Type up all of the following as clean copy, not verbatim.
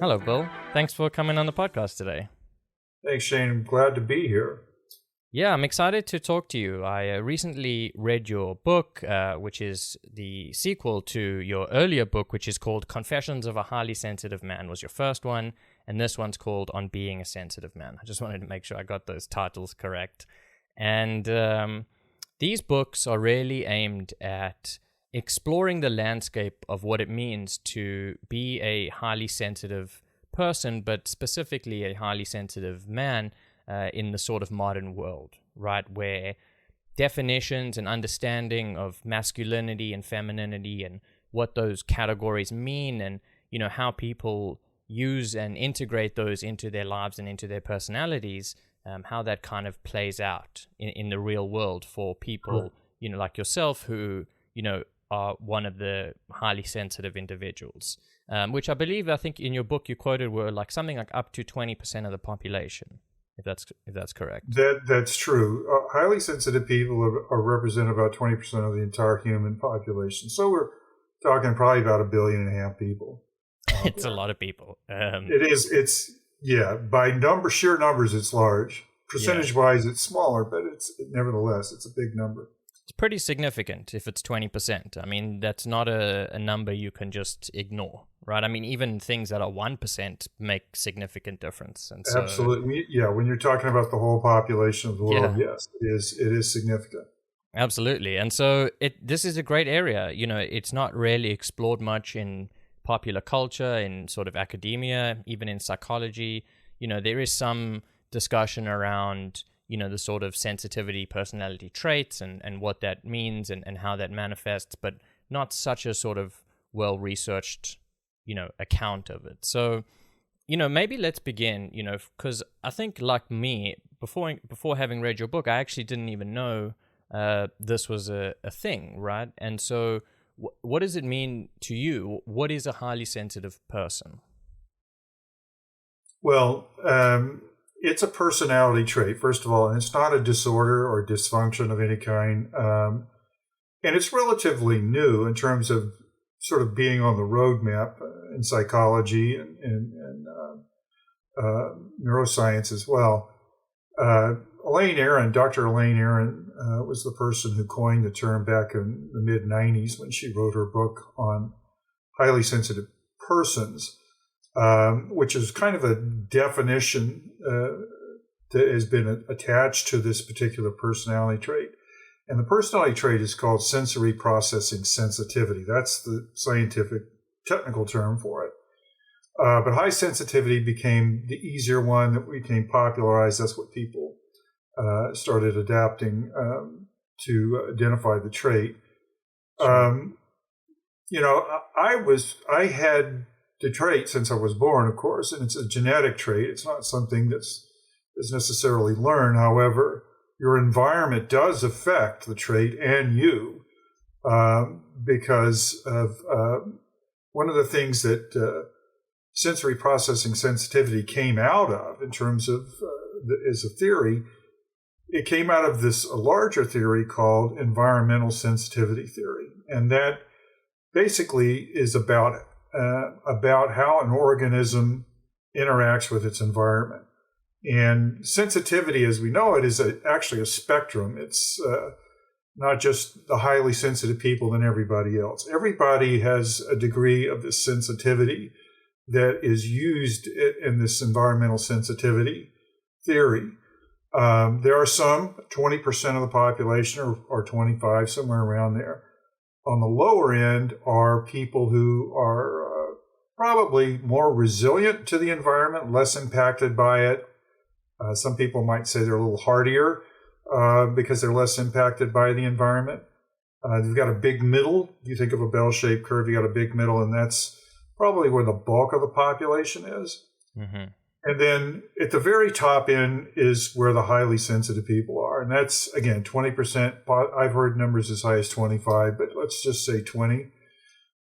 Hello, Bill. Thanks for coming on the podcast today. Thanks, Shane. I'm glad to be here. Yeah, I'm excited to talk to you. I recently read your book, which is the sequel to your earlier book, which is called Confessions of a Highly Sensitive Man, was your first one, and this one's called On Being a Sensitive Man. I just wanted to make sure I got those titles correct. And these books are really aimed at exploring the landscape of what it means to be a highly sensitive person, but specifically a highly sensitive man in the sort of modern world, right? Where definitions and understanding of masculinity and femininity and what those categories mean and, you know, how people use and integrate those into their lives and into their personalities, how that kind of plays out in the real world for people, you know, like yourself who, you know, are one of the highly sensitive individuals, which I think in your book you quoted were like something like up to 20% of the population, if that's correct. That's true. Highly sensitive people are represent about 20% of the entire human population. So we're talking probably about 1.5 billion people. It's a lot of people. It is. It's by sheer numbers, it's large. Percentage-wise, it's smaller, but nevertheless, it's a big number. It's pretty significant if it's 20%. I mean, that's not a number you can just ignore, right? I mean, even things that are 1% make significant difference. And so, absolutely. Yeah, when you're talking about the whole population of the world, yes, it is significant. Absolutely. And so this is a great area. You know, it's not really explored much in popular culture, in sort of academia, even in psychology. You know, there is some discussion around, you know, the sort of sensitivity personality traits and what that means and how that manifests, but not such a sort of well-researched, you know, account of it. So, you know, maybe let's begin, you know, because I think like me, before having read your book, I actually didn't even know this was a thing, right? And so what does it mean to you? What is a highly sensitive person? Well, it's a personality trait, first of all, and it's not a disorder or dysfunction of any kind. And it's relatively new in terms of sort of being on the roadmap in psychology and neuroscience as well. Dr. Elaine Aron was the person who coined the term back in the mid-'90s when she wrote her book on highly sensitive persons. Which is kind of a definition that has been attached to this particular personality trait. And the personality trait is called sensory processing sensitivity. That's the scientific technical term for it. But high sensitivity became the easier one that became popularized. That's what people started adapting to identify the trait. You know, I had the trait since I was born, of course, and it's a genetic trait. It's not something that's necessarily learned. However, your environment does affect the trait and you, because of one of the things that sensory processing sensitivity came out of in terms of as a theory. It came out of a larger theory called environmental sensitivity theory, and that basically is about how an organism interacts with its environment. And sensitivity, as we know it, is actually a spectrum. It's not just the highly sensitive people than everybody else. Everybody has a degree of this sensitivity that is used in this environmental sensitivity theory. There are some, 20% of the population or 25, somewhere around there. On the lower end are people who are probably more resilient to the environment, less impacted by it. Some people might say they're a little hardier because they're less impacted by the environment. You've got a big middle. You think of a bell-shaped curve, you got a big middle, and that's probably where the bulk of the population is. Mm-hmm. And then at the very top end is where the highly sensitive people are. And that's, again, 20%. I've heard numbers as high as 25, but let's just say 20.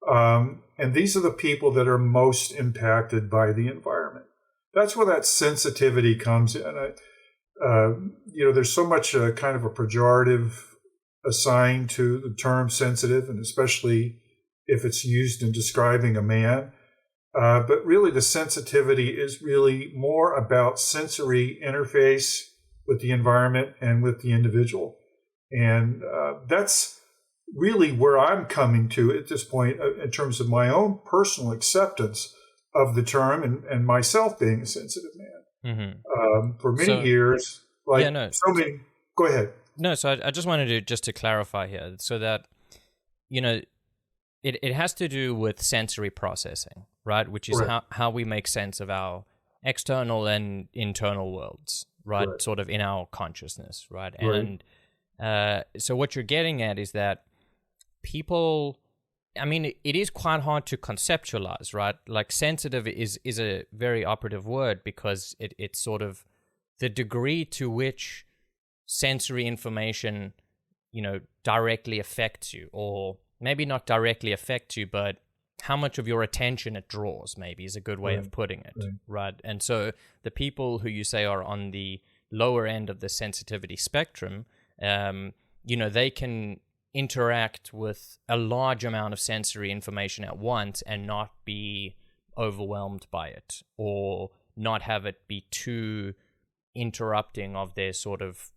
And these are the people that are most impacted by the environment. That's where that sensitivity comes in. There's so much kind of a pejorative assigned to the term sensitive, and especially if it's used in describing a man. But really the sensitivity is really more about sensory interface with the environment and with the individual. And that's really where I'm coming to at this point in terms of my own personal acceptance of the term and myself being a sensitive man. For many years, go ahead. No, so I just wanted to clarify here so that, it has to do with sensory processing, right? Which is how we make sense of our external and internal worlds, right? Sort of in our consciousness, right? And so what you're getting at is that people, it is quite hard to conceptualize, right? Like sensitive is a very operative word because it's sort of the degree to which sensory information, directly affects you, or maybe not directly affects you, but how much of your attention it draws, maybe is a good way of putting it, right? And so the people who you say are on the lower end of the sensitivity spectrum, they can interact with a large amount of sensory information at once and not be overwhelmed by it, or not have it be too interrupting of their sort of,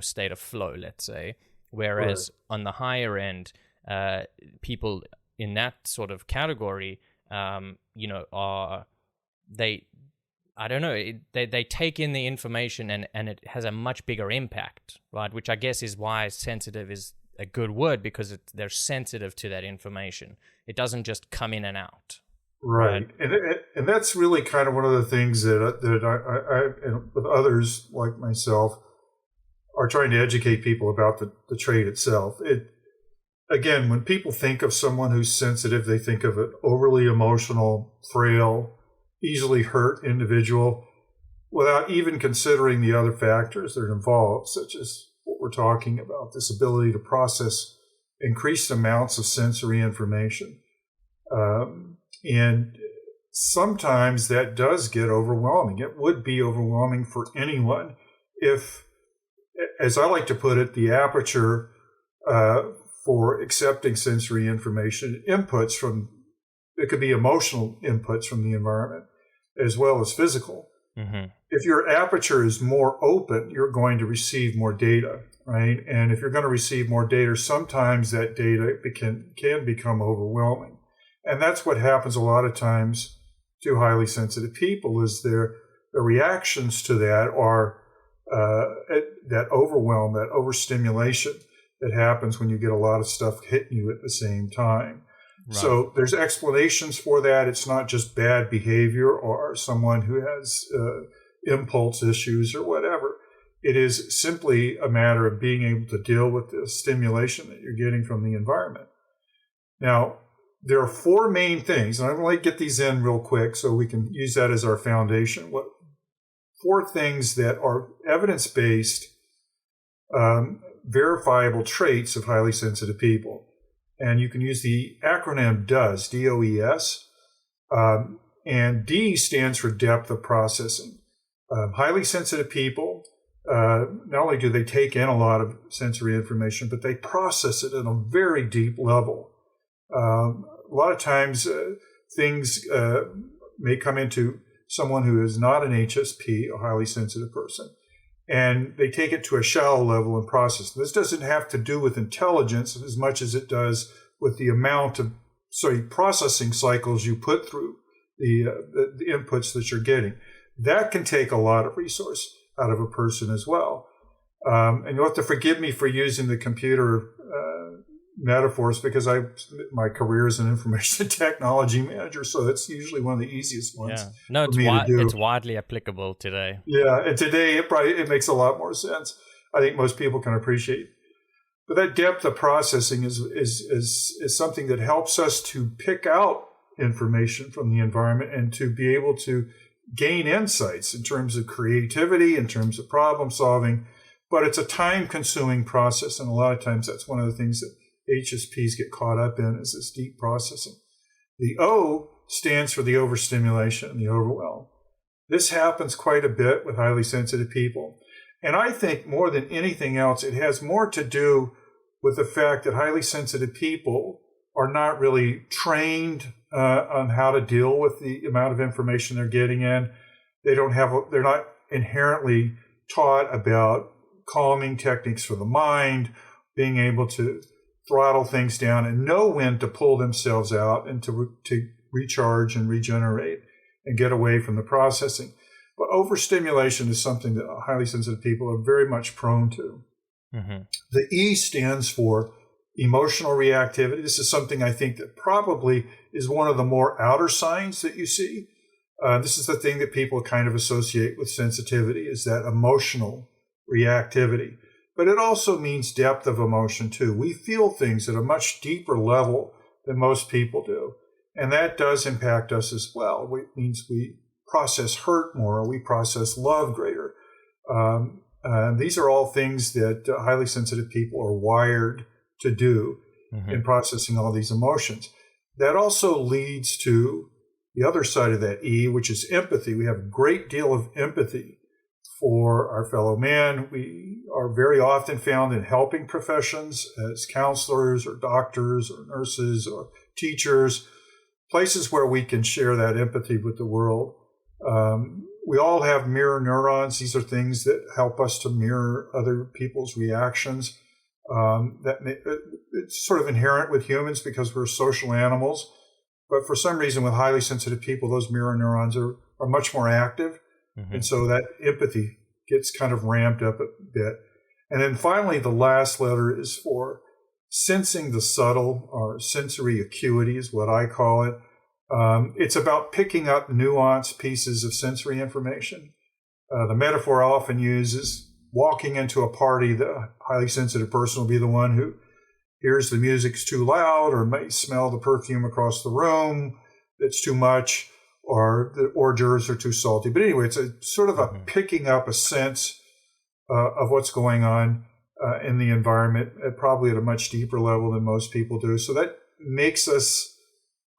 state of flow, let's say. Whereas on the higher end, people in that sort of category, they take in the information and it has a much bigger impact, right? Which I guess is why sensitive is a good word, because they're sensitive to that information. It doesn't just come in and out. Right. And that's really kind of one of the things that I and with others like myself are trying to educate people about the trait itself. Again, when people think of someone who's sensitive, they think of an overly emotional, frail, easily hurt individual without even considering the other factors that are involved, such as what we're talking about, this ability to process increased amounts of sensory information. And sometimes that does get overwhelming. It would be overwhelming for anyone if, as I like to put it, the aperture for accepting sensory information, inputs it could be emotional inputs from the environment as well as physical. If your aperture is more open, you're going to receive more data, right? And if you're going to receive more data, sometimes that data can become overwhelming. And that's what happens a lot of times to highly sensitive people, is their reactions to that are that overwhelm, that overstimulation that happens when you get a lot of stuff hitting you at the same time. Right. So there's explanations for that. It's not just bad behavior or someone who has impulse issues or whatever. It is simply a matter of being able to deal with the stimulation that you're getting from the environment. Now, there are four main things, and I'm going to get these in real quick so we can use that as our foundation. Four things that are evidence-based, verifiable traits of highly sensitive people. And you can use the acronym DOES, D-O-E-S, and D stands for depth of processing. Highly sensitive people, not only do they take in a lot of sensory information, but they process it at a very deep level. A lot of times things may come into someone who is not an HSP, a highly sensitive person, and they take it to a shallow level and process. This doesn't have to do with intelligence as much as it does with the amount of processing cycles you put through the inputs that you're getting. That can take a lot of resource out of a person as well. And you'll have to forgive me for using the computer metaphors, because my career is an information technology manager, so it's usually one of the easiest ones. Yeah. No, it's widely applicable today. Yeah, and today it makes a lot more sense. I think most people can appreciate. But that depth of processing is something that helps us to pick out information from the environment and to be able to gain insights in terms of creativity, in terms of problem solving. But it's a time-consuming process, and a lot of times that's one of the things that HSPs get caught up in, is this deep processing. The O stands for the overstimulation and the overwhelm. This happens quite a bit with highly sensitive people. And I think more than anything else, it has more to do with the fact that highly sensitive people are not really trained on how to deal with the amount of information they're getting in. They're not inherently taught about calming techniques for the mind, being able to throttle things down and know when to pull themselves out and to recharge and regenerate and get away from the processing. But overstimulation is something that highly sensitive people are very much prone to. Mm-hmm. The E stands for emotional reactivity. This is something I think that probably is one of the more outer signs that you see. This is the thing that people kind of associate with sensitivity, is that emotional reactivity. But it also means depth of emotion too. We feel things at a much deeper level than most people do. And that does impact us as well. It means we process hurt more, we process love greater. These are all things that highly sensitive people are wired to do in processing all these emotions. That also leads to the other side of that E, which is empathy. We have a great deal of empathy for our fellow man. We are very often found in helping professions as counselors or doctors or nurses or teachers, places where we can share that empathy with the world. We all have mirror neurons. These are things that help us to mirror other people's reactions. It's sort of inherent with humans because we're social animals. But for some reason, with highly sensitive people, those mirror neurons are much more active. Mm-hmm. And so that empathy gets kind of ramped up a bit. And then finally, the last letter is for sensing the subtle, or sensory acuity is what I call it. It's about picking up nuanced pieces of sensory information. The metaphor I often use is walking into a party. The highly sensitive person will be the one who hears the music's too loud, or may smell the perfume across the room that's too much, or the hors d'oeuvres are too salty. But anyway, it's a sort of a picking up a sense of what's going on in the environment, probably at a much deeper level than most people do. So that makes us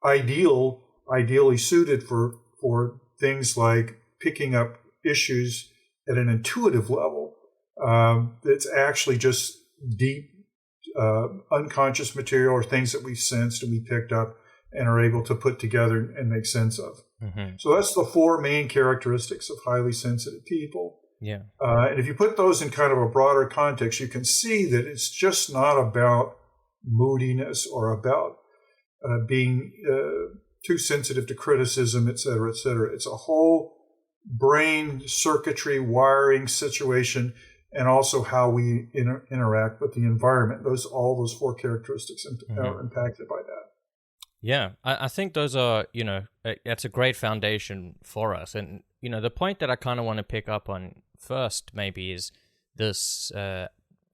ideally suited for things like picking up issues at an intuitive level. That's actually just deep, unconscious material, or things that we sensed and we picked up and are able to put together and make sense of. Mm-hmm. So that's the four main characteristics of highly sensitive people. Yeah. And if you put those in kind of a broader context, you can see that it's just not about moodiness or about being too sensitive to criticism, et cetera, et cetera. It's a whole brain circuitry wiring situation, and also how we interact with the environment. All those four characteristics are impacted by that. Yeah, I think those are, that's a great foundation for us. And, the point that I kind of want to pick up on first maybe is this,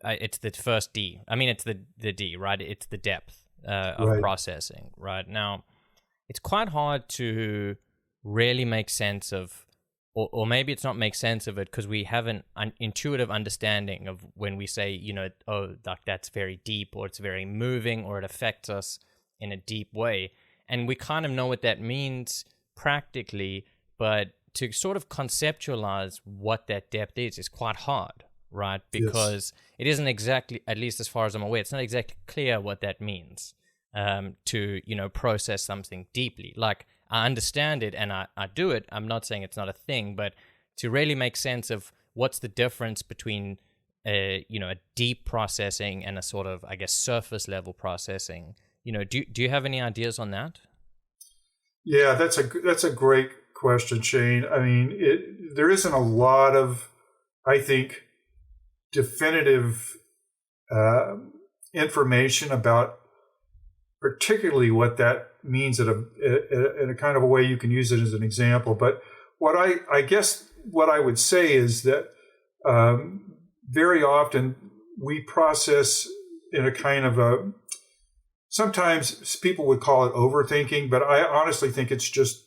it's the first D. I mean, it's the D, right? It's the depth of processing, right? Now, it's quite hard to really make sense of, or maybe it's not make sense of it because we have an intuitive understanding of when we say, like that's very deep, or it's very moving, or it affects us in a deep way. And we kind of know what that means practically, but to sort of conceptualize what that depth is quite hard, right? Because it isn't exactly, at least as far as I'm aware, it's not exactly clear what that means to, process something deeply. Like, I understand it and I do it. I'm not saying it's not a thing, but to really make sense of what's the difference between a deep processing and a sort of, I guess, surface level processing. Do you have any ideas on that? Yeah, that's a great question, Shane. I mean, there isn't a lot of, I think, definitive information about particularly what that means in a kind of a way you can use it as an example. But what I guess what I would say is that very often we process in a kind of a, sometimes people would call it overthinking, but I honestly think it's just,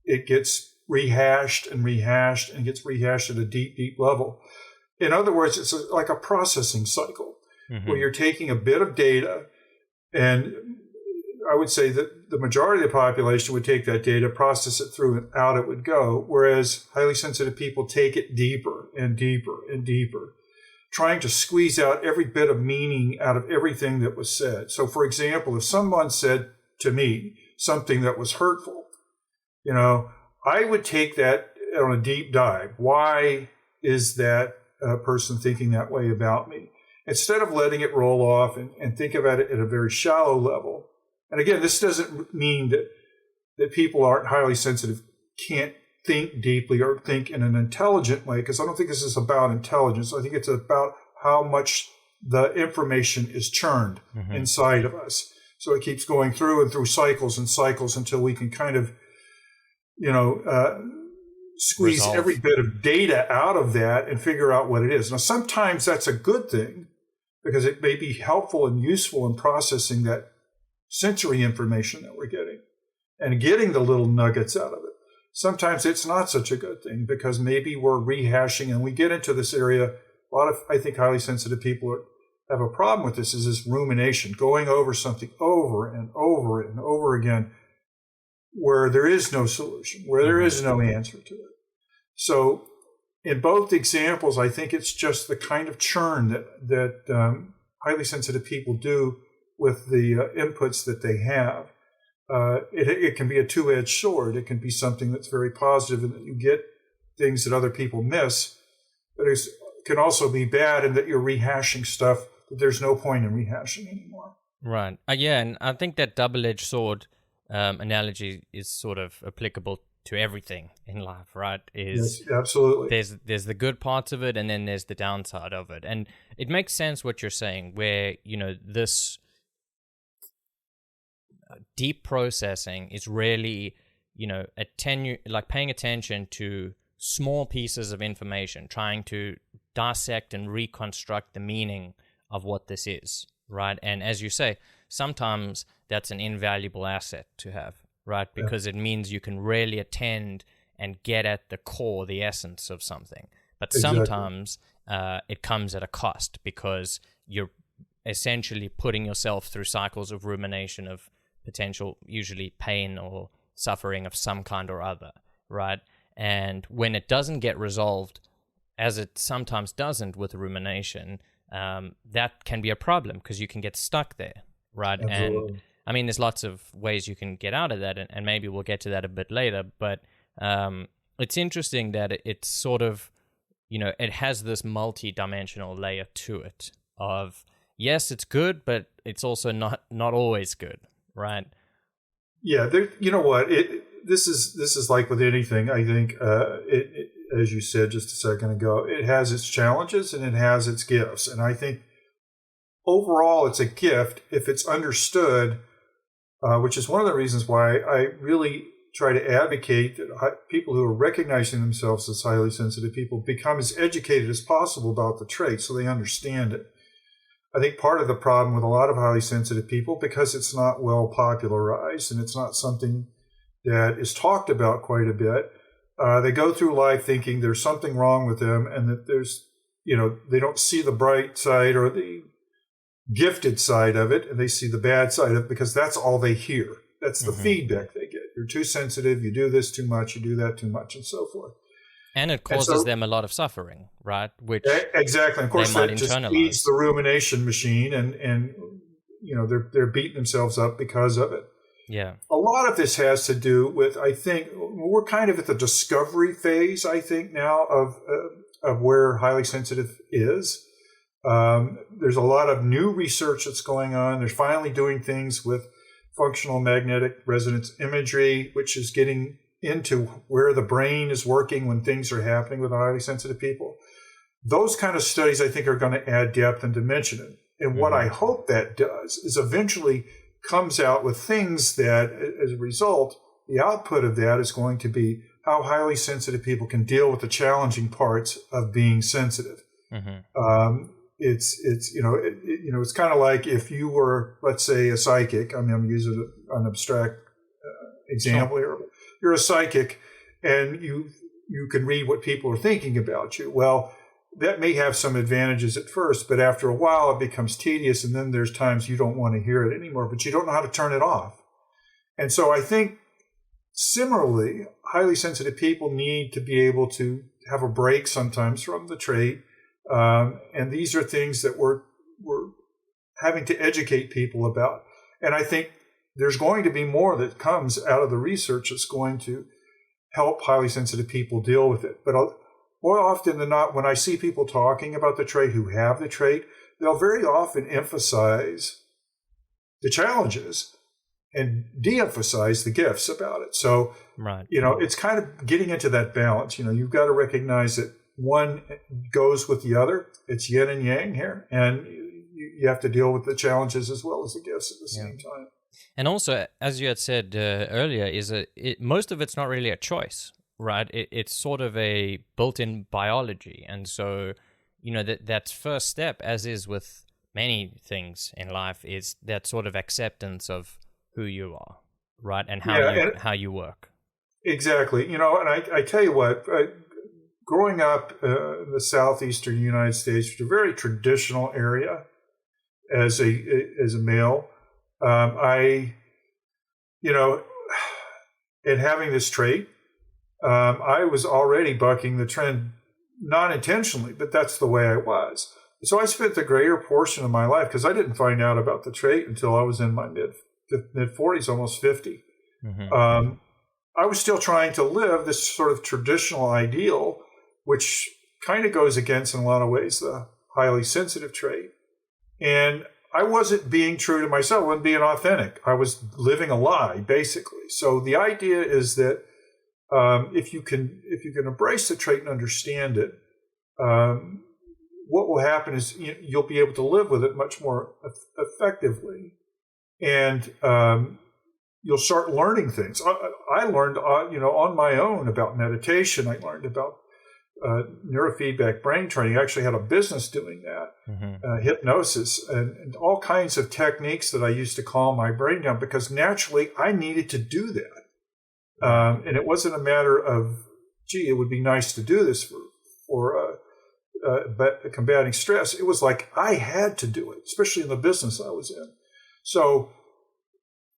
it gets rehashed and rehashed and gets rehashed at a deep, deep level. In other words, it's like a processing cycle where you're taking a bit of data, and I would say that the majority of the population would take that data, process it through, and out it would go, whereas highly sensitive people take it deeper and deeper and deeper. trying to squeeze out every bit of meaning out of everything that was said. So, for example, if someone said to me something that was hurtful, I would take that on a deep dive. Why is that person thinking that way about me? Instead of letting it roll off and think about it at a very shallow level. And again, this doesn't mean that people aren't highly sensitive, can't think deeply or think in an intelligent way, because I don't think this is about intelligence. I think it's about how much the information is churned inside of us. So it keeps going through and through cycles and cycles until we can kind of, squeeze every bit of data out of that and figure out what it is. Now, sometimes that's a good thing because it may be helpful and useful in processing that sensory information that we're getting and getting the little nuggets out of it. Sometimes it's not such a good thing because maybe we're rehashing, and we get into this area. A lot of, I think, highly sensitive people have a problem with this, is this rumination, going over something over and over and over again, where there is no solution, where there is no answer to it. So in both examples, I think it's just the kind of churn that highly sensitive people do with the inputs that they have. It can be a two-edged sword. It can be something that's very positive and that you get things that other people miss, but it can also be bad in that you're rehashing stuff that there's no point in rehashing anymore. Right. Yeah, and I think that double-edged sword analogy is sort of applicable to everything in life, right? Yes, absolutely. There's the good parts of it, and then there's the downside of it. And it makes sense what you're saying, where, this deep processing is really, like paying attention to small pieces of information, trying to dissect and reconstruct the meaning of what this is, right? And as you say, sometimes that's an invaluable asset to have, right? Because it means you can really attend and get at the core, the essence of something. But sometimes it comes at a cost because you're essentially putting yourself through cycles of rumination of potential, usually pain or suffering of some kind or other, right? And when it doesn't get resolved, as it sometimes doesn't with rumination, that can be a problem because you can get stuck there, right? Absolutely. And I mean, there's lots of ways you can get out of that, and maybe we'll get to that a bit later, but it's interesting that it's sort of, it has this multi-dimensional layer to it of, yes, it's good, but it's also not always good, right? Yeah, you know what? This is like with anything. I think, as you said just a second ago, it has its challenges and it has its gifts. And I think overall it's a gift if it's understood, which is one of the reasons why I really try to advocate that people who are recognizing themselves as highly sensitive people become as educated as possible about the trait so they understand it. I think part of the problem with a lot of highly sensitive people, because it's not well popularized and it's not something that is talked about quite a bit, they go through life thinking there's something wrong with them and that there's, they don't see the bright side or the gifted side of it, and they see the bad side of it because that's all they hear. That's the feedback they get. You're too sensitive, you do this too much, you do that too much, and so forth. And it causes them a lot of suffering, right? Which exactly. Of course, that just feeds the rumination machine, and they're beating themselves up because of it. Yeah. A lot of this has to do with, I think, we're kind of at the discovery phase, I think, now of where highly sensitive is. There's a lot of new research that's going on. They're finally doing things with functional magnetic resonance imagery, which is getting into where the brain is working when things are happening with highly sensitive people. Those kind of studies, I think, are going to add depth and dimension. And what I hope that does is eventually comes out with things that, as a result, the output of that is going to be how highly sensitive people can deal with the challenging parts of being sensitive. It's kind of like if you were, let's say, a psychic. I mean, I'm using an abstract example here. You're a psychic, and you can read what people are thinking about you. Well, that may have some advantages at first, but after a while it becomes tedious, and then there's times you don't want to hear it anymore, but you don't know how to turn it off. And so I think similarly, highly sensitive people need to be able to have a break sometimes from the trait, And these are things that we're having to educate people about. And I think there's going to be more that comes out of the research that's going to help highly sensitive people deal with it. But more often than not, when I see people talking about the trait who have the trait, they'll very often emphasize the challenges and de-emphasize the gifts about it. So, right. It's kind of getting into that balance. You've got to recognize that one goes with the other. It's yin and yang here. And you have to deal with the challenges as well as the gifts at the same time. And also, as you had said earlier, most of it's not really a choice, right? It's sort of a built-in biology. And so, that first step, as is with many things in life, is that sort of acceptance of who you are, right? And how you work. Exactly. And I tell you what, growing up in the southeastern United States, which is a very traditional area as a male, and having this trait, I was already bucking the trend, not intentionally, but that's the way I was. So I spent the greater portion of my life, because I didn't find out about the trait until I was in my mid-40s, almost 50. Mm-hmm. I was still trying to live this sort of traditional ideal, which kind of goes against, in a lot of ways, the highly sensitive trait. And I wasn't being true to myself. I wasn't being authentic. I was living a lie, basically. So the idea is that if you can embrace the trait and understand it, what will happen is you'll be able to live with it much more effectively, and you'll start learning things. I learned, on my own about meditation. I learned about neurofeedback brain training. I actually had a business doing that, mm-hmm. Hypnosis, and all kinds of techniques that I used to calm my brain down, because naturally I needed to do that. And it wasn't a matter of, it would be nice to do this for combating stress. It was like I had to do it, especially in the business I was in. So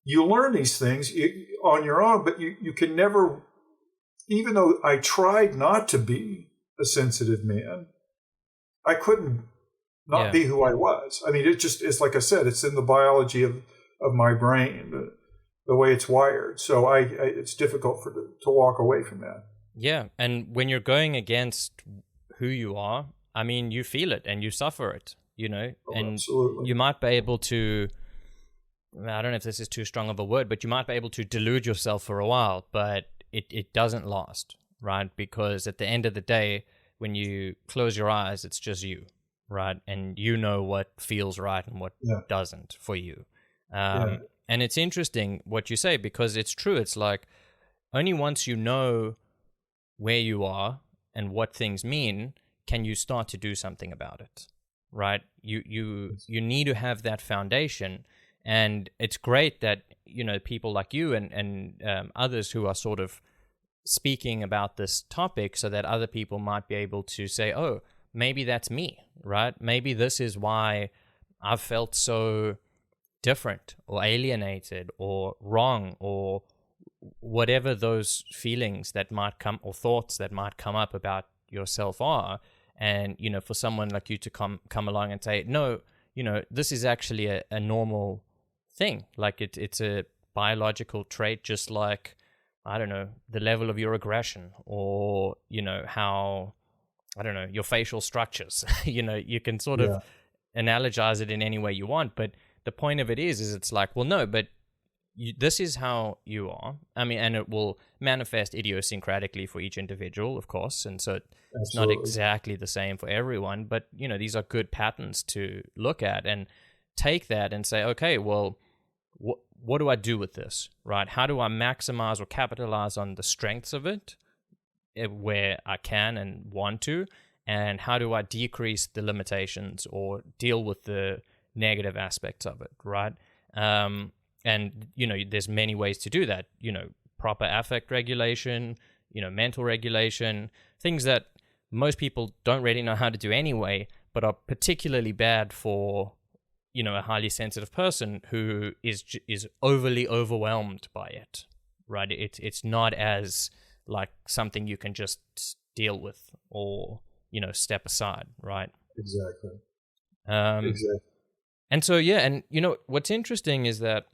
you learn these things on your own, but you can never, even though I tried not to be a sensitive man, I couldn't not be who I was. I mean, it's like I said, it's in the biology of my brain, the way it's wired. So it's difficult to walk away from that. Yeah, and when you're going against who you are, I mean, you feel it and you suffer it, and absolutely. You might be able to, I don't know if this is too strong of a word, but you might be able to delude yourself for a while, but it doesn't last, right? Because at the end of the day, when you close your eyes, it's just you, right? And you know what feels right and what doesn't for you. And it's interesting what you say, because it's true. It's like only once you know where you are and what things mean can you start to do something about it, right? You need to have that foundation. And it's great that, people like you and others who are sort of speaking about this topic so that other people might be able to say, oh, maybe that's me, right? Maybe this is why I've felt so different or alienated or wrong or whatever those feelings that might come or thoughts that might come up about yourself are. And, for someone like you to come along and say, no, this is actually a normal thing. Like it's a biological trait, just like, I don't know, the level of your aggression or, how, I don't know, your facial structures. You can sort of analogize it in any way you want. But the point of it is it's like, well, no, but this is how you are. I mean, and it will manifest idiosyncratically for each individual, of course. And so it's not exactly the same for everyone. But, these are good patterns to look at and take that and say, okay, well, what do I do with this, right? How do I maximize or capitalize on the strengths of it where I can and want to? And how do I decrease the limitations or deal with the negative aspects of it, right? And, there's many ways to do that, proper affect regulation, mental regulation, things that most people don't really know how to do anyway, but are particularly bad for, a highly sensitive person who is overly overwhelmed by it, right? It's not as like something you can just deal with or, step aside, right? Exactly. Exactly. And so, yeah, and what's interesting is that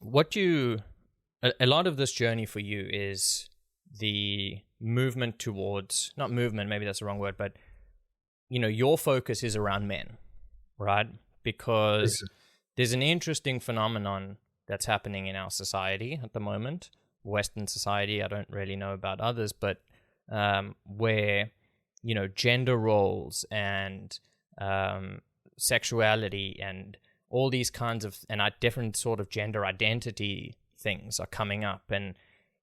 a lot of this journey for you is the movement towards, not movement, maybe that's the wrong word, but your focus is around men, right? Because there's an interesting phenomenon that's happening in our society at the moment, Western society. I don't really know about others, but where gender roles and sexuality and all these kinds of different sort of gender identity things are coming up, and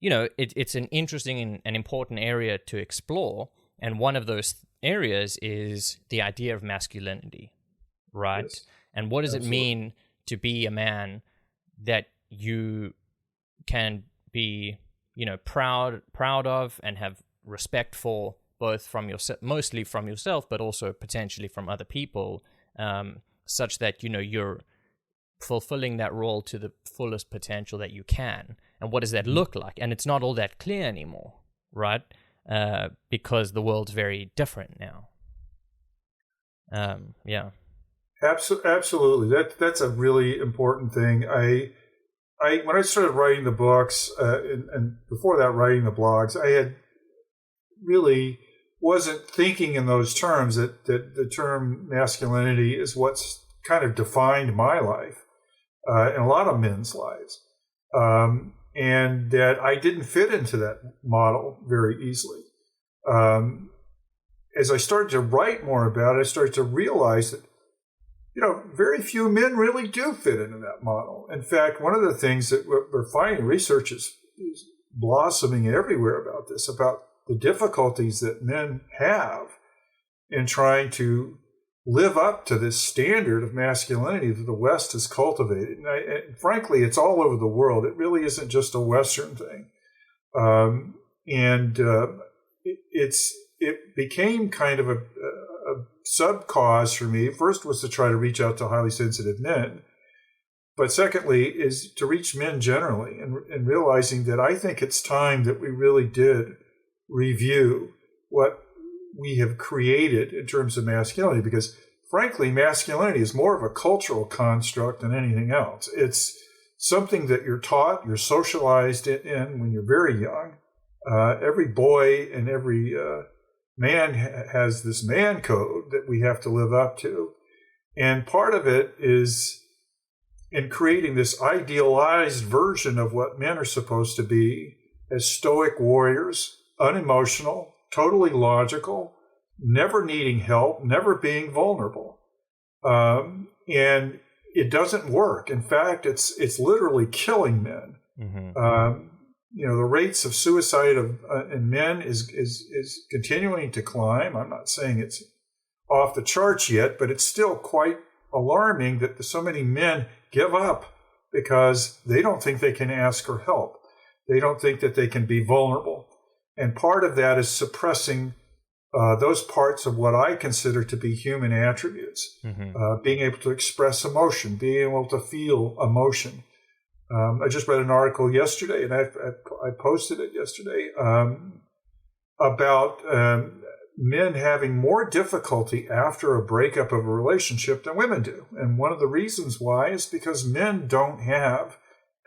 it's an interesting and important area to explore. And one of those areas is the idea of masculinity, right? Yes. And what does it mean to be a man that you can be, proud of and have respect for, both from yourself, mostly from yourself, but also potentially from other people, such that you're fulfilling that role to the fullest potential that you can. And what does that look like? And it's not all that clear anymore, right? Because the world's very different now. Yeah. Absolutely. That's a really important thing. I when I started writing the books, and before that writing the blogs, I had really wasn't thinking in those terms that the term masculinity is what's kind of defined my life and a lot of men's lives. And that I didn't fit into that model very easily. As I started to write more about it, I started to realize that, very few men really do fit into that model. In fact, one of the things that we're finding, research is blossoming everywhere about this, about the difficulties that men have in trying to live up to this standard of masculinity that the West has cultivated. And frankly, it's all over the world. It really isn't just a Western thing. It became kind of a sub-cause for me. First was to try to reach out to highly sensitive men. But secondly is to reach men generally and realizing that I think it's time that we really did review what we have created in terms of masculinity, because frankly, masculinity is more of a cultural construct than anything else. It's something that you're taught, you're socialized in when you're very young. Every boy and every man has this man code that we have to live up to. And part of it is in creating this idealized version of what men are supposed to be as stoic warriors, unemotional, totally logical, never needing help, never being vulnerable. And it doesn't work. In fact, it's literally killing men. Mm-hmm. The rates of suicide in men is continuing to climb. I'm not saying it's off the charts yet, but it's still quite alarming that so many men give up because they don't think they can ask for help. They don't think that they can be vulnerable. And part of that is suppressing those parts of what I consider to be human attributes, mm-hmm. Being able to express emotion, being able to feel emotion. I just read an article yesterday, and I posted it yesterday, about men having more difficulty after a breakup of a relationship than women do. And one of the reasons why is because men don't have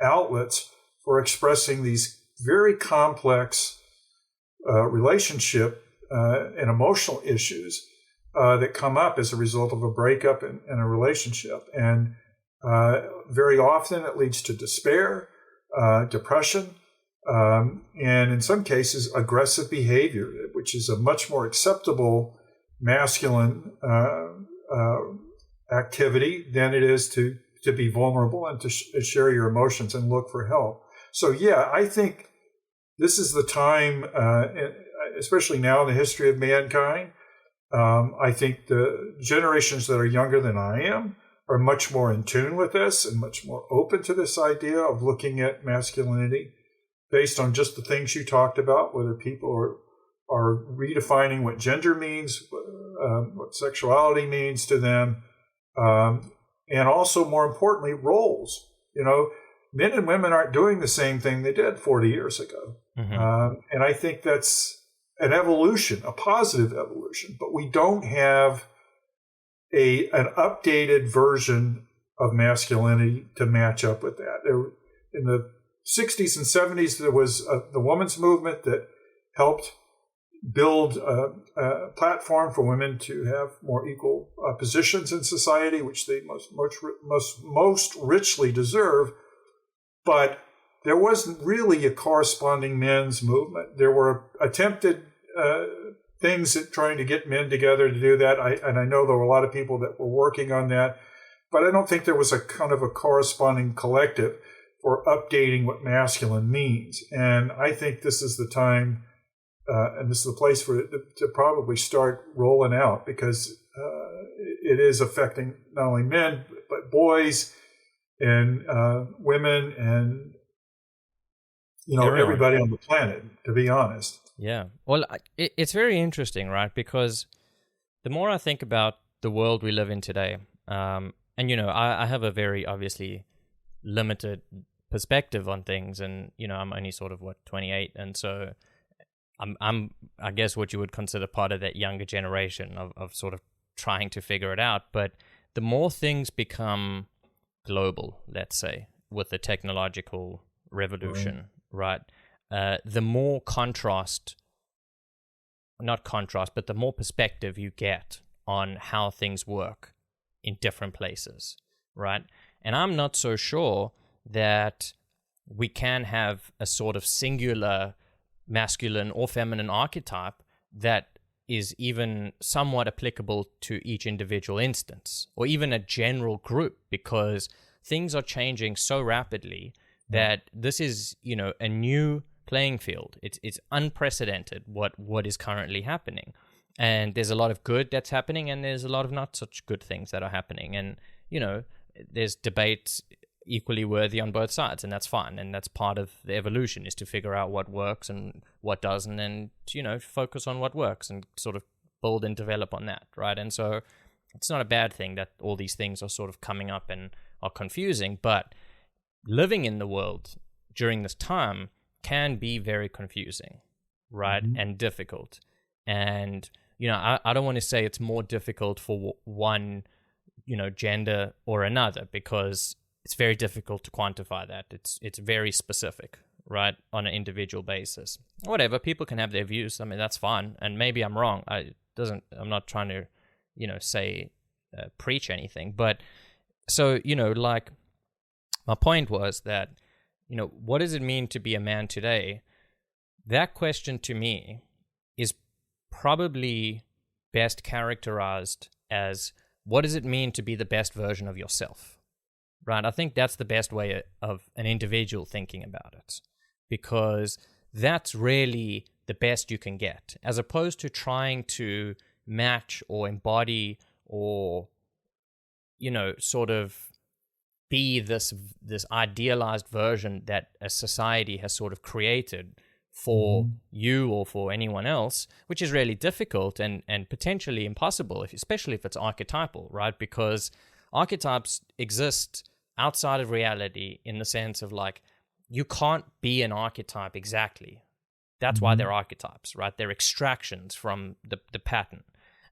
outlets for expressing these very complex relationship and emotional issues that come up as a result of a breakup in a relationship. And very often it leads to despair, depression, and in some cases aggressive behavior, which is a much more acceptable masculine activity than it is to be vulnerable and to share your emotions and look for help. So yeah, I think this is the time, especially now in the history of mankind. I think the generations that are younger than I am are much more in tune with this and much more open to this idea of looking at masculinity based on just the things you talked about, whether people are redefining what gender means, what sexuality means to them, and also, more importantly, roles. Men and women aren't doing the same thing they did 40 years ago. Mm-hmm. And I think that's an evolution, a positive evolution, but we don't have an updated version of masculinity to match up with that. In the 60s and 70s, there was the women's movement that helped build a platform for women to have more equal positions in society, which they most richly deserve. But there wasn't really a corresponding men's movement. There were attempted things at trying to get men together to do that. And I know there were a lot of people that were working on that, but I don't think there was a kind of a corresponding collective for updating what masculine means. And I think this is the time, and this is the place for it to probably start rolling out, because it is affecting not only men, but boys and women and, everybody on the planet, to be honest. Yeah. Well, it's very interesting, right? Because the more I think about the world we live in today, and, I have a very obviously limited perspective on things, and, I'm only sort of 28. And so I'm I guess what you would consider part of that younger generation of sort of trying to figure it out. But the more things become global, let's say, with the technological revolution, right? The more the more perspective you get on how things work in different places, right? And I'm not so sure that we can have a sort of singular masculine or feminine archetype that is even somewhat applicable to each individual instance, or even a general group, because things are changing so rapidly that this is, a new playing field. It's unprecedented what is currently happening. And there's a lot of good that's happening, and there's a lot of not such good things that are happening. And, there's debates equally worthy on both sides, and that's fine. And that's part of the evolution, is to figure out what works and what doesn't, and, focus on what works and sort of build and develop on that, right? And so it's not a bad thing that all these things are sort of coming up and are confusing, but living in the world during this time can be very confusing, right? Mm-hmm. And difficult. And, I don't want to say it's more difficult for one, gender or another, because it's very difficult to quantify that. It's very specific, right, on an individual basis. Whatever, people can have their views. I mean, that's fine. And maybe I'm wrong. I'm not trying to, say, preach anything. But so, like, my point was that, what does it mean to be a man today? That question to me is probably best characterized as, what does it mean to be the best version of yourself? Right? I think that's the best way of an individual thinking about it, because that's really the best you can get, as opposed to trying to match or embody or, sort of be this idealized version that a society has sort of created for you or for anyone else, which is really difficult and potentially impossible, especially if it's archetypal, right? Because archetypes exist outside of reality, in the sense of, like, you can't be an archetype exactly. That's why they're archetypes, right? They're extractions from the pattern.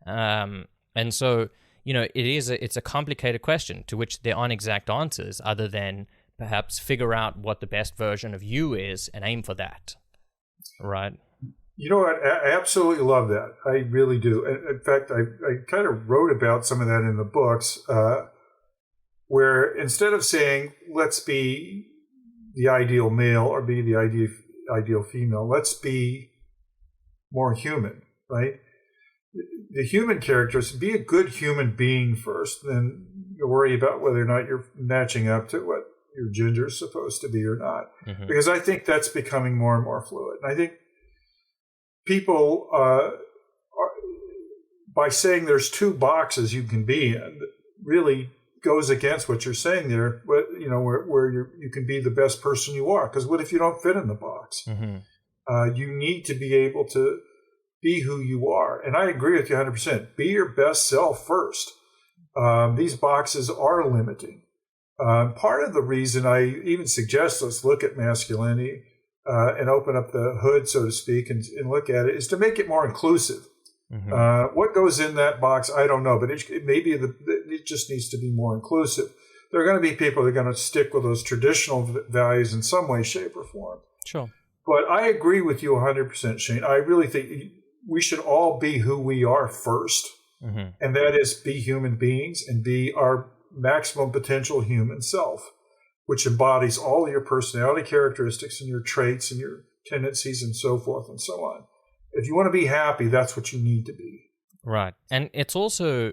And so, it's a complicated question to which there aren't exact answers, other than perhaps figure out what the best version of you is and aim for that, right? You know what? I absolutely love that. I really do. In fact, I kind of wrote about some of that in the books, where instead of saying, let's be the ideal male or be the ideal female, let's be more human, right? The human characters, be a good human being first, then you worry about whether or not you're matching up to what your gender is supposed to be or not. Mm-hmm. Because I think that's becoming more and more fluid. And I think people, by saying there's two boxes you can be in, really goes against what you're saying there, where you can be the best person you are. Because what if you don't fit in the box? Mm-hmm. You need to be able to be who you are. And I agree with you 100%. Be your best self first. These boxes are limiting. Part of the reason I even suggest let's look at masculinity and open up the hood, so to speak, and look at it, is to make it more inclusive. What goes in that box, I don't know, but it just needs to be more inclusive. There are going to be people that are going to stick with those traditional values in some way, shape, or form. Sure. But I agree with you 100%, Shane. I really think we should all be who we are first, and that is be human beings and be our maximum potential human self, which embodies all your personality characteristics and your traits and your tendencies and so forth and so on. If you want to be happy, that's what you need to be. Right. And it's also,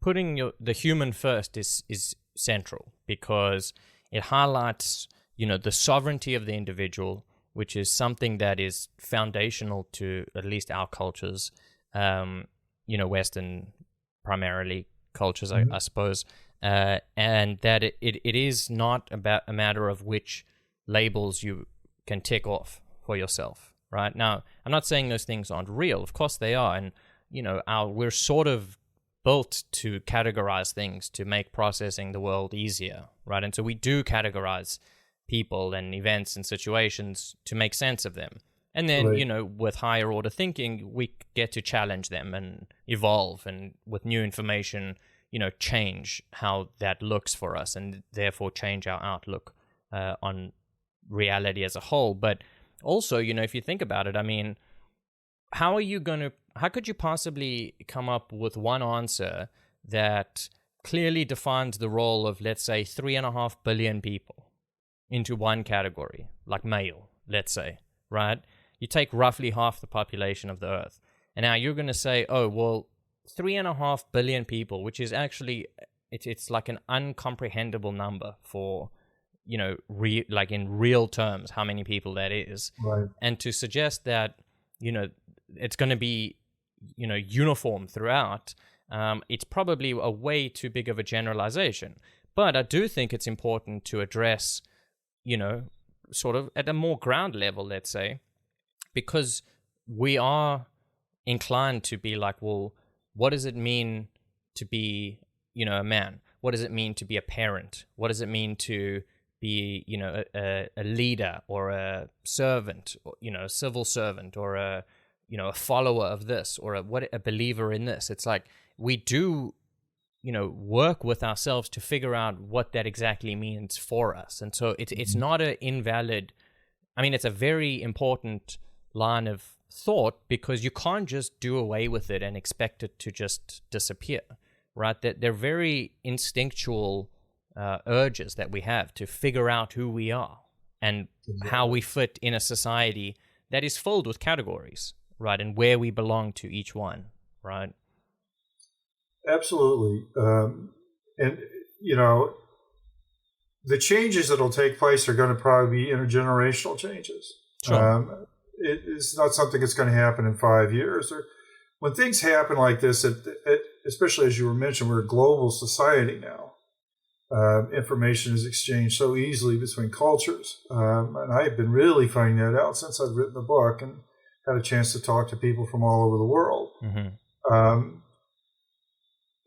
putting the human first is central, because it highlights, the sovereignty of the individual, which is something that is foundational to at least our cultures, Western primarily cultures, I suppose, and that it is not about a matter of which labels you can tick off for yourself. Right now, I'm not saying those things aren't real. Of course they are, and we're sort of built to categorize things to make processing the world easier, right? And so we do categorize people and events and situations to make sense of them. And then, with higher order thinking, we get to challenge them and evolve, and with new information, change how that looks for us, and therefore change our outlook on reality as a whole. But also, if you think about it, I mean, how could you possibly come up with one answer that clearly defines the role of, let's say, 3.5 billion people into one category, like male, let's say, right? You take roughly half the population of the Earth, and now you're going to say, oh, well, 3.5 billion people, which is actually, it's like an uncomprehendable number for, like in real terms, how many people that is. Right. And to suggest that, it's going to be, uniform throughout, it's probably a way too big of a generalization. But I do think it's important to address, sort of at a more ground level, let's say, because we are inclined to be like, well, what does it mean to be, a man? What does it mean to be a parent? What does it mean to be, a leader or a servant, or, a civil servant, or a follower of this, or a believer in this? It's like we do, work with ourselves to figure out what that exactly means for us. And so it's not an invalid, it's a very important line of thought, because you can't just do away with it and expect it to just disappear, right? That they're very instinctual urges that we have to figure out who we are and how we fit in a society that is filled with categories, right? And where we belong to each one, right? Absolutely. And, the changes that'll take place are going to probably be intergenerational changes. Sure. It is not something that's going to happen in 5 years. Or when things happen like this, especially as you were mentioning, we're a global society now. Information is exchanged so easily between cultures. And I've been really finding that out since I've written the book and had a chance to talk to people from all over the world.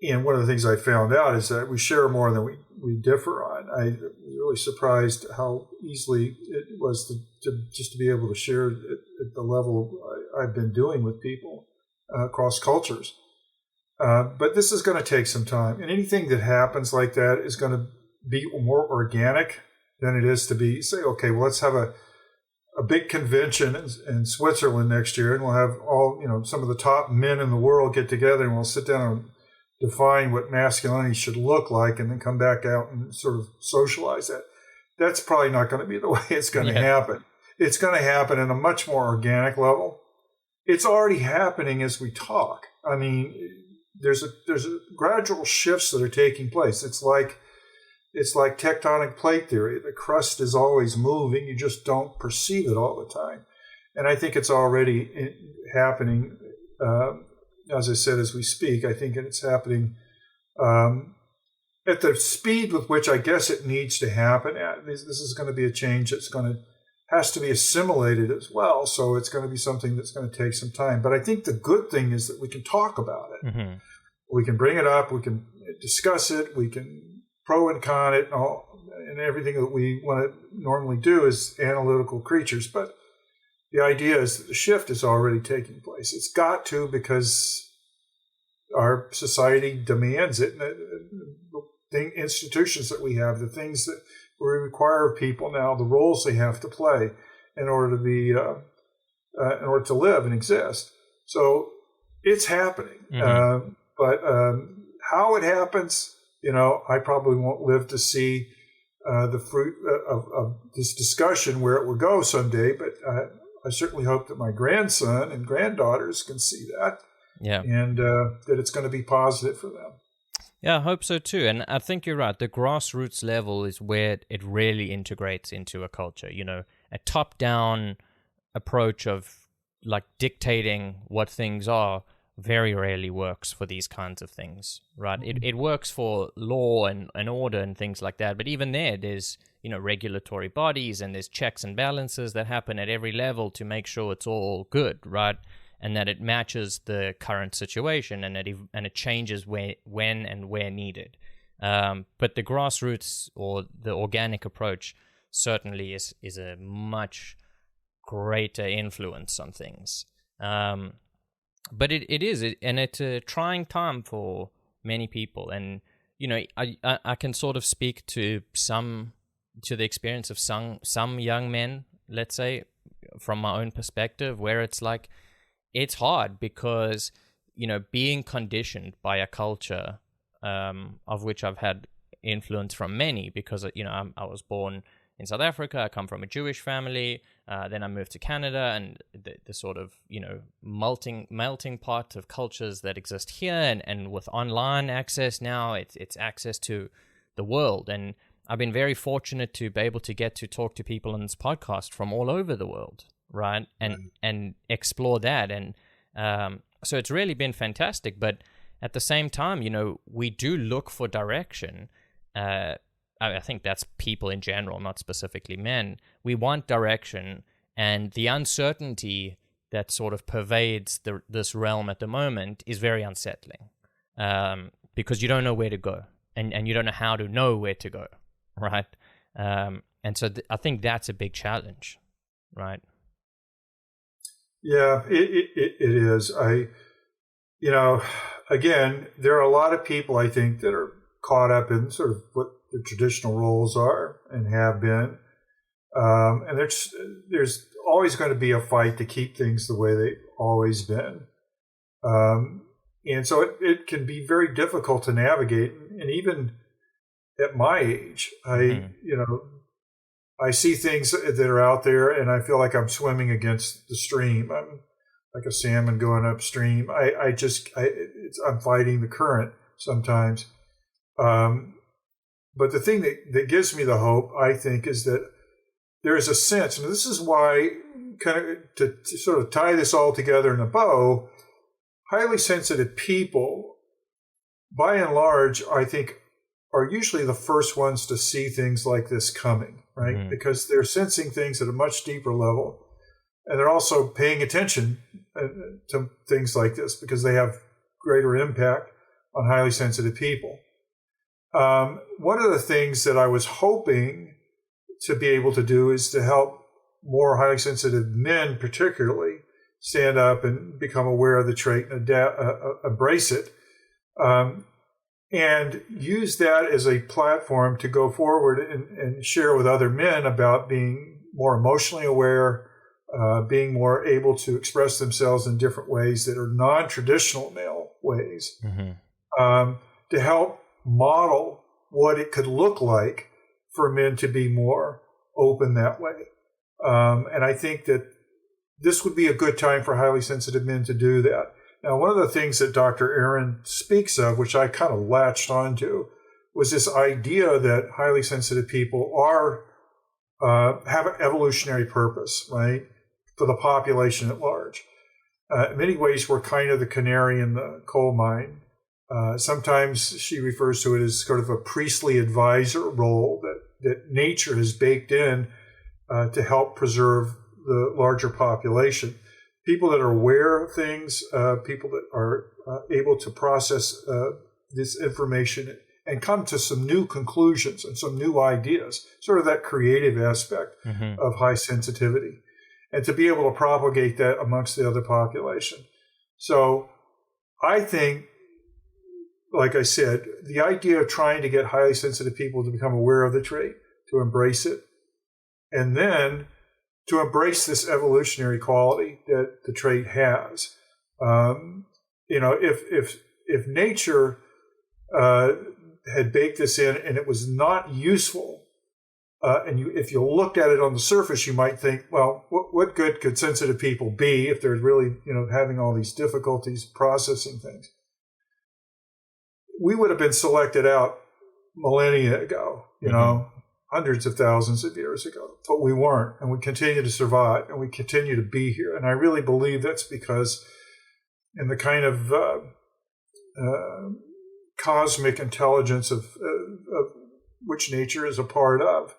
And one of the things I found out is that we share more than we differ on. I was really surprised how easily it was to be able to share at the level I've been doing with people across cultures. But this is going to take some time. And anything that happens like that is going to be more organic than it is to be, say, okay, well, let's have a big convention in Switzerland next year, and we'll have all, some of the top men in the world get together, and we'll sit down and define what masculinity should look like, and then come back out and sort of socialize that. That's probably not going to be the way it's going to happen. It's going to happen in a much more organic level. It's already happening as we talk. There's a gradual shifts that are taking place. It's like tectonic plate theory. The crust is always moving. You just don't perceive it all the time. And I think it's already happening, as I said, as we speak. I think it's happening at the speed with which I guess it needs to happen. This is going to be a change that's has to be assimilated as well. So it's going to be something that's going to take some time. But I think the good thing is that we can talk about it. Mm-hmm. We can bring it up. We can discuss it. We can pro and con it, and everything that we want to normally do as analytical creatures. But the idea is that the shift is already taking place. It's got to, because our society demands it. And the institutions that we have, the things that we require of people now, the roles they have to play in order to be, in order to live and exist. So it's happening. But how it happens, I probably won't live to see the fruit of this discussion, where it will go someday. But I certainly hope that my grandson and granddaughters can see that. Yeah. And that it's going to be positive for them. Yeah, I hope so too. And I think you're right. The grassroots level is where it really integrates into a culture. A top-down approach of like dictating what things are very rarely works for these kinds of things, right? It works for law and order and things like that. But even there's, regulatory bodies, and there's checks and balances that happen at every level to make sure it's all good, right? And that it matches the current situation, and it changes when and where needed. But the grassroots or the organic approach certainly is a much greater influence on things. But it's a trying time for many people. And, I can sort of speak to the experience of some young men, let's say, from my own perspective, where it's like, it's hard because, being conditioned by a culture of which I've had influence from many, because, I was born in South Africa. I come from a Jewish family. Then I moved to Canada, and the sort of, melting pot of cultures that exist here, and with online access now, it's access to the world. And I've been very fortunate to be able to get to talk to people on this podcast from all over the world. Right. And explore that. And so it's really been fantastic. But at the same time, we do look for direction. I think that's people in general, not specifically men. We want direction, and the uncertainty that sort of pervades this realm at the moment is very unsettling, because you don't know where to go, and you don't know how to know where to go. Right. And so I think that's a big challenge. Right. Yeah, it is. Again, there are a lot of people, I think, that are caught up in sort of what the traditional roles are and have been. And there's always going to be a fight to keep things the way they've always been. And so it can be very difficult to navigate. And even at my age, I see things that are out there, and I feel like I'm swimming against the stream. I'm like a salmon going upstream. I'm fighting the current sometimes. But the thing that gives me the hope, I think, is that there is a sense, and this is why, kind of to sort of tie this all together in a bow, highly sensitive people, by and large, I think, are usually the first ones to see things like this coming, right? Mm-hmm. Because they're sensing things at a much deeper level. And they're also paying attention to things like this because they have greater impact on highly sensitive people. One of the things that I was hoping to be able to do is to help more highly sensitive men particularly stand up and become aware of the trait and embrace it. And use that as a platform to go forward and share with other men about being more emotionally aware, being more able to express themselves in different ways that are non-traditional male ways, to help model what it could look like for men to be more open that way. And I think that this would be a good time for highly sensitive men to do that. Now, one of the things that Dr. Aaron speaks of, which I kind of latched onto, was this idea that highly sensitive people have an evolutionary purpose, right, for the population at large. In many ways, we're kind of the canary in the coal mine. Sometimes she refers to it as sort of a priestly advisor role that nature has baked in to help preserve the larger population. People that are aware of things, people that are able to process this information and come to some new conclusions and some new ideas, sort of that creative aspect of high sensitivity. and to be able to propagate that amongst the other population. So I think, like I said, the idea of trying to get highly sensitive people to become aware of the trait, to embrace it, and then to embrace this evolutionary quality that the trait has. If nature had baked this in and it was not useful, if you looked at it on the surface, you might think, well, what good could sensitive people be if they're really, having all these difficulties processing things? We would have been selected out millennia ago, hundreds of thousands of years ago, but we weren't, and we continue to survive, and we continue to be here. And I really believe that's because in the kind of cosmic intelligence of which nature is a part of,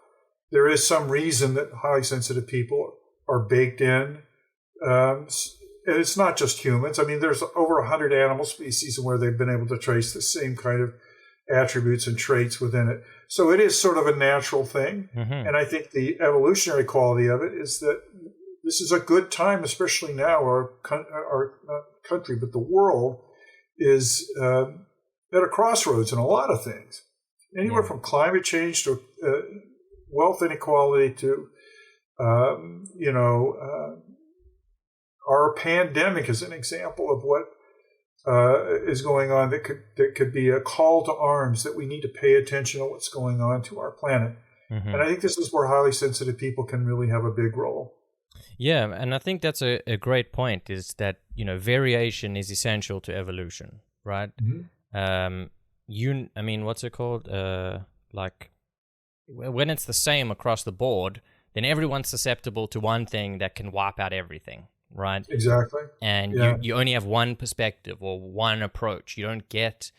there is some reason that highly sensitive people are baked in. And it's not just humans. I mean, there's over 100 animal species where they've been able to trace the same kind of attributes and traits within it. So it is sort of a natural thing. Mm-hmm. And I think the evolutionary quality of it is that this is a good time, especially now, our not country, but the world is at a crossroads in a lot of things. Anywhere from climate change to wealth inequality to, our pandemic is an example of what is going on that could be a call to arms, that we need to pay attention to what's going on to our planet. Mm-hmm. And I think this is where highly sensitive people can really have a big role. Yeah, and I think that's a great point, is that, variation is essential to evolution, right? Mm-hmm. What's it called? When it's the same across the board, then everyone's susceptible to one thing that can wipe out everything, right? Exactly. And you only have one perspective or one approach. You don't get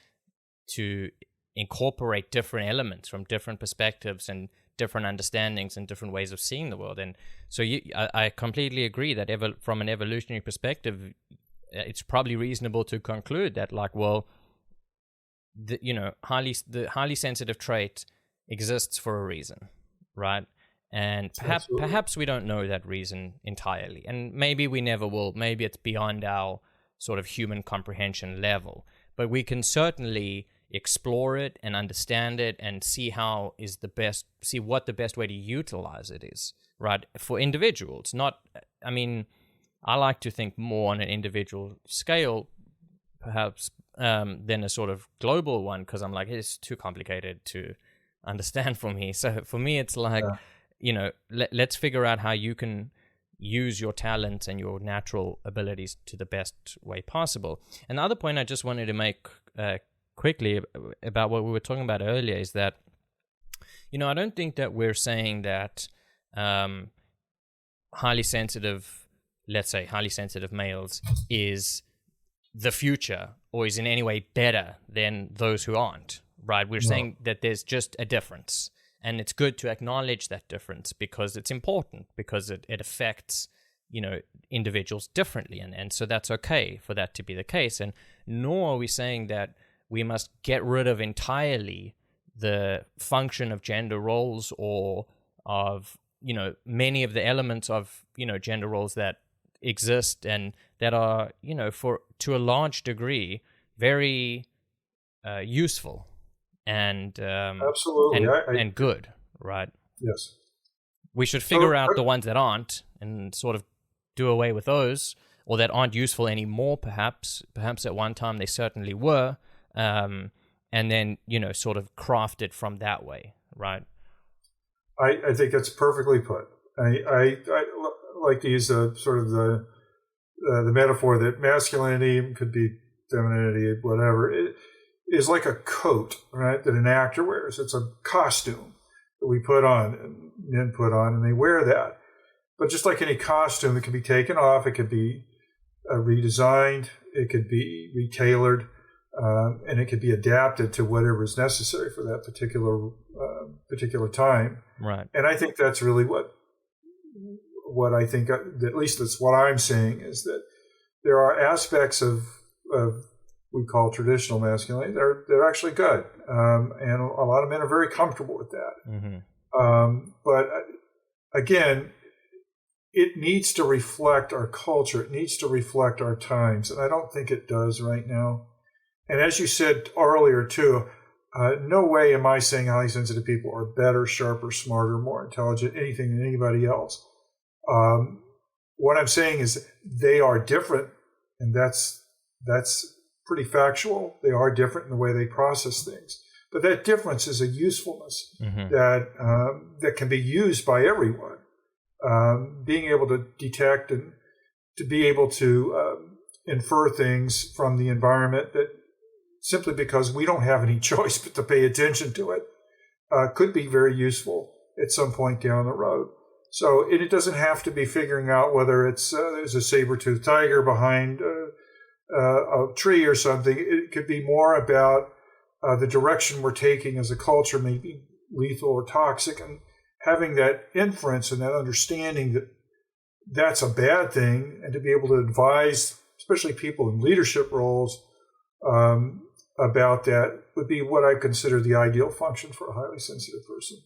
to incorporate different elements from different perspectives and different understandings and different ways of seeing the world. And so I completely agree that from an evolutionary perspective, it's probably reasonable to conclude that, the highly sensitive trait exists for a reason, right? And perhaps we don't know that reason entirely, and maybe we never will. Maybe it's beyond our sort of human comprehension level, but we can certainly explore it and understand it and see what the best way to utilize it is, right? For individuals, I like to think more on an individual scale, perhaps, than a sort of global one, because I'm like, it's too complicated to understand for me. So for me, it's like, let's figure out how you can use your talents and your natural abilities to the best way possible. And the other point I just wanted to make quickly about what we were talking about earlier is that, I don't think that we're saying that highly sensitive males is the future or is in any way better than those who aren't, right? We're saying that there's just a difference. And it's good to acknowledge that difference because it's important, because it affects, individuals differently. And so that's okay for that to be the case. And nor are we saying that we must get rid of entirely the function of gender roles or of, many of the elements of, gender roles that exist and that are, to a large degree, very useful. And absolutely, and good, right? Yes. We should figure out the ones that aren't and sort of do away with those, or that aren't useful anymore. Perhaps at one time they certainly were, and then sort of craft it from that way, right? I think that's perfectly put. I like to use sort of the metaphor that masculinity could be femininity, whatever. It is like a coat, right, that an actor wears. It's a costume that we put on, and men put on, and they wear that. But just like any costume, it can be taken off, it could be redesigned, it could be retailored, and it could be adapted to whatever is necessary for that particular time. Right. And I think that's really what I think, at least that's what I'm saying, is that there are aspects of we call traditional masculinity, they're actually good. And a lot of men are very comfortable with that. Mm-hmm. But again, it needs to reflect our culture. It needs to reflect our times. And I don't think it does right now. And as you said earlier, too, no way am I saying highly sensitive people are better, sharper, smarter, more intelligent, anything than anybody else. What I'm saying is they are different, and that's pretty factual. They are different in the way they process things. But that difference is a usefulness that can be used by everyone. Being able to detect and to be able to infer things from the environment that simply because we don't have any choice but to pay attention to it could be very useful at some point down the road. So it doesn't have to be figuring out whether it's there's a saber-toothed tiger behind a tree or something. It could be more about the direction we're taking as a culture may be lethal or toxic, and having that inference and that understanding that that's a bad thing, and to be able to advise, especially people in leadership roles, about that would be what I consider the ideal function for a highly sensitive person.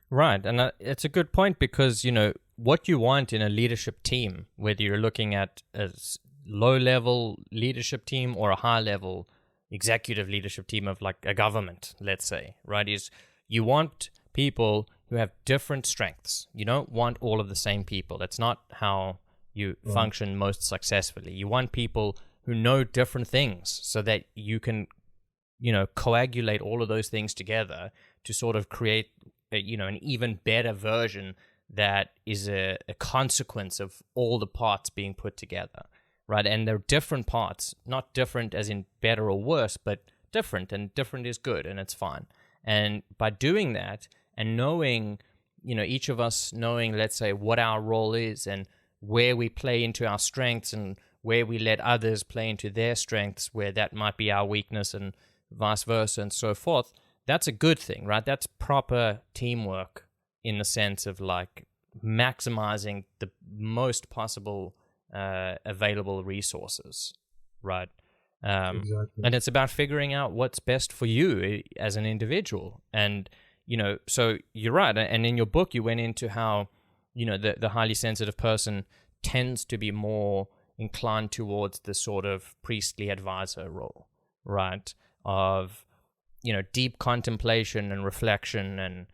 Right, and it's a good point because, you know, what you want in a leadership team, whether you're looking at a low-level leadership team or a high-level executive leadership team of like a government, let's say, right, is you want people who have different strengths. You don't want all of the same people. That's not how you function most successfully. You want people who know different things so that you can, you know, coagulate all of those things together to sort of create an even better version that is a consequence of all the parts being put together, right? And they're different parts, not different as in better or worse, but different, and different is good, and it's fine. And by doing that and knowing, you know, each of us knowing, let's say, what our role is and where we play into our strengths and where we let others play into their strengths, where that might be our weakness and vice versa and so forth, that's a good thing, right? That's proper teamwork in the sense of like maximizing the most possible available resources, right? Exactly. And it's about figuring out what's best for you as an individual. And, you know, so you're right. And in your book, you went into how, you know, the highly sensitive person tends to be more inclined towards the sort of priestly advisor role, right? Of, you know, deep contemplation and reflection and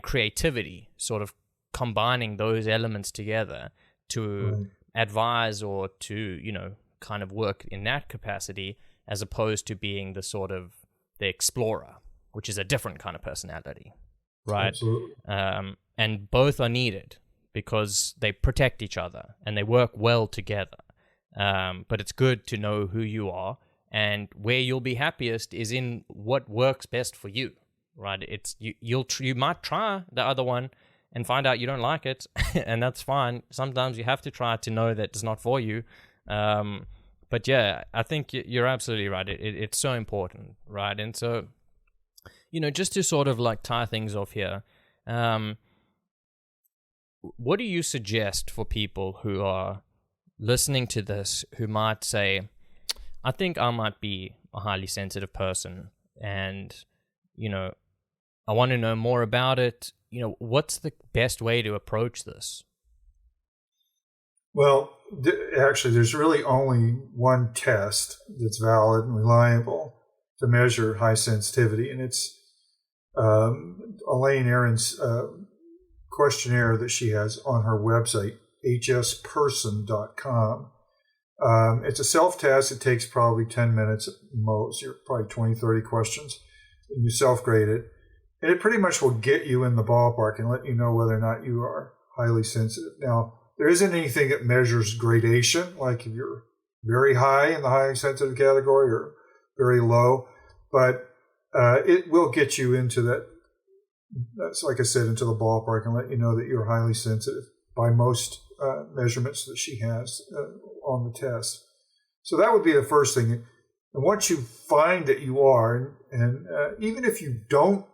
creativity, sort of combining those elements together to advise or to, you know, kind of work in that capacity, as opposed to being the sort of the explorer, which is a different kind of personality, right? Absolutely. And both are needed because they protect each other and they work well together. But it's good to know who you are, and where you'll be happiest is in what works best for you, right? It's you might try the other one and find out you don't like it, and that's fine. Sometimes you have to try to know that it's not for you. But yeah, I think you're absolutely right. It's so important, right? And so, you know, just to sort of like tie things off here, what do you suggest for people who are listening to this, who might say, I think I might be a highly sensitive person, and, you know, I want to know more about it. You know, what's the best way to approach this? Well, actually, there's really only one test that's valid and reliable to measure high sensitivity, and it's Elaine Aron's questionnaire that she has on her website, hsperson.com. It's a self-test. It takes probably 10 minutes at most. You're probably 20, 30 questions. And you self-grade it. And it pretty much will get you in the ballpark and let you know whether or not you are highly sensitive. Now, there isn't anything that measures gradation, like if you're very high in the highly sensitive category or very low. But it will get you into that's like I said, into the ballpark and let you know that you're highly sensitive by most measurements that she has on the test. So that would be the first thing. And once you find that you are, and even if you don't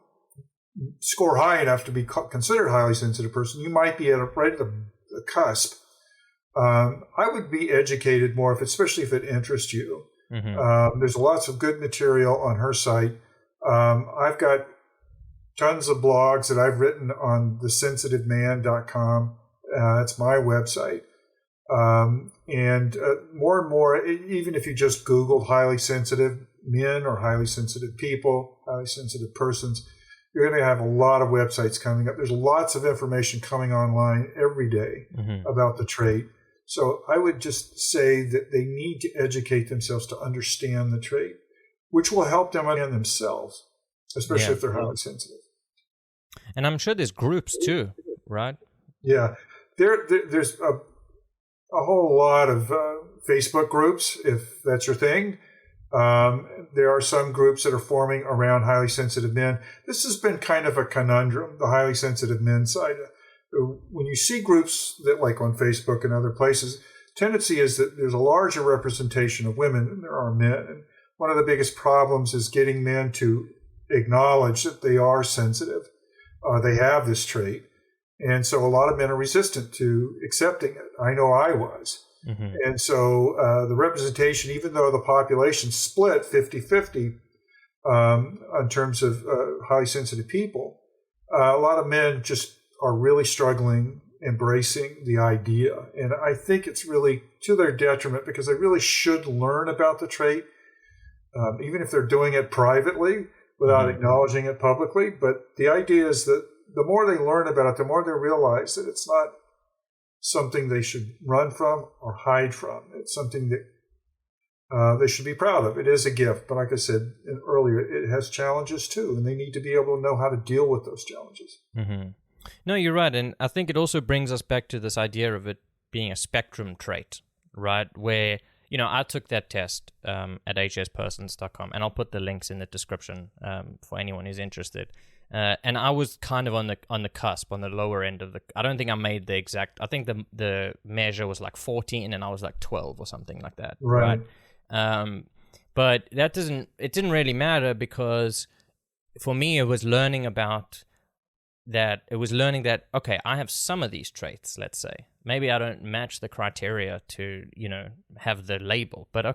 score high enough to be considered a highly sensitive person, you might be right at the cusp. I would be educated more, especially if it interests you. Mm-hmm. There's lots of good material on her site. I've got tons of blogs that I've written on thesensitiveman.com. That's my website. And more and more, even if you just Googled highly sensitive men or highly sensitive people, highly sensitive persons, you're going to have a lot of websites coming up. There's lots of information coming online every day about the trait. So I would just say that they need to educate themselves to understand the trait, which will help them understand themselves, especially if they're highly sensitive. And I'm sure there's groups too, right? Yeah. There's a whole lot of Facebook groups, if that's your thing. There are some groups that are forming around highly sensitive men. This has been kind of a conundrum, the highly sensitive men side. When you see groups that, like on Facebook and other places, tendency is that there's a larger representation of women than there are men. And one of the biggest problems is getting men to acknowledge that they are sensitive. They have this trait. And so a lot of men are resistant to accepting it. I know I was. And so the representation, even though the population split 50-50 in terms of highly sensitive people, a lot of men just are really struggling embracing the idea. And I think it's really to their detriment, because they really should learn about the trait, even if they're doing it privately without acknowledging it publicly. But the idea is that the more they learn about it, the more they realize that it's not something they should run from or hide from. It's something that they should be proud of. It is a gift, but like I said earlier, it has challenges too, and they need to be able to know how to deal with those challenges. No, you're right, and I think it also brings us back to this idea of it being a spectrum trait, right? Where, I took that test at hspersons.com, and I'll put the links in the description for anyone who's interested. And I was kind of on the cusp, on the lower end of the. I don't think I made the exact. I think the measure was like 14, and I was like 12 or something like that. Right. But that doesn't. It didn't really matter, because for me it was learning about that. It was learning that, okay, I have some of these traits. Let's say maybe I don't match the criteria to have the label, but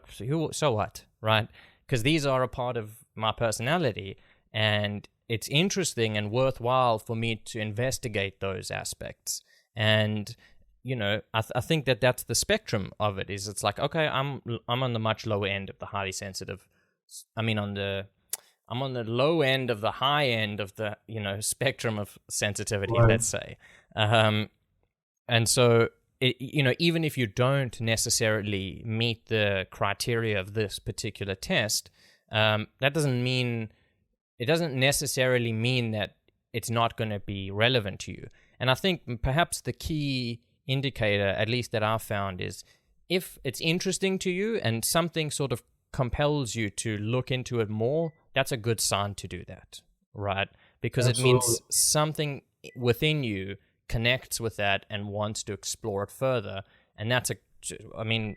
so what, right? Because these are a part of my personality, and it's interesting and worthwhile for me to investigate those aspects. And, I think that that's the spectrum of it. Is it's like, okay, I'm on the much lower end of the highly sensitive. I'm on the low end of the high end of the, spectrum of sensitivity, let's say. And so, even if you don't necessarily meet the criteria of this particular test, that doesn't mean... It doesn't necessarily mean that it's not going to be relevant to you. And I think perhaps the key indicator, at least that I've found, is if it's interesting to you and something sort of compels you to look into it more, that's a good sign to do that, right? Because Absolutely. It means something within you connects with that and wants to explore it further. And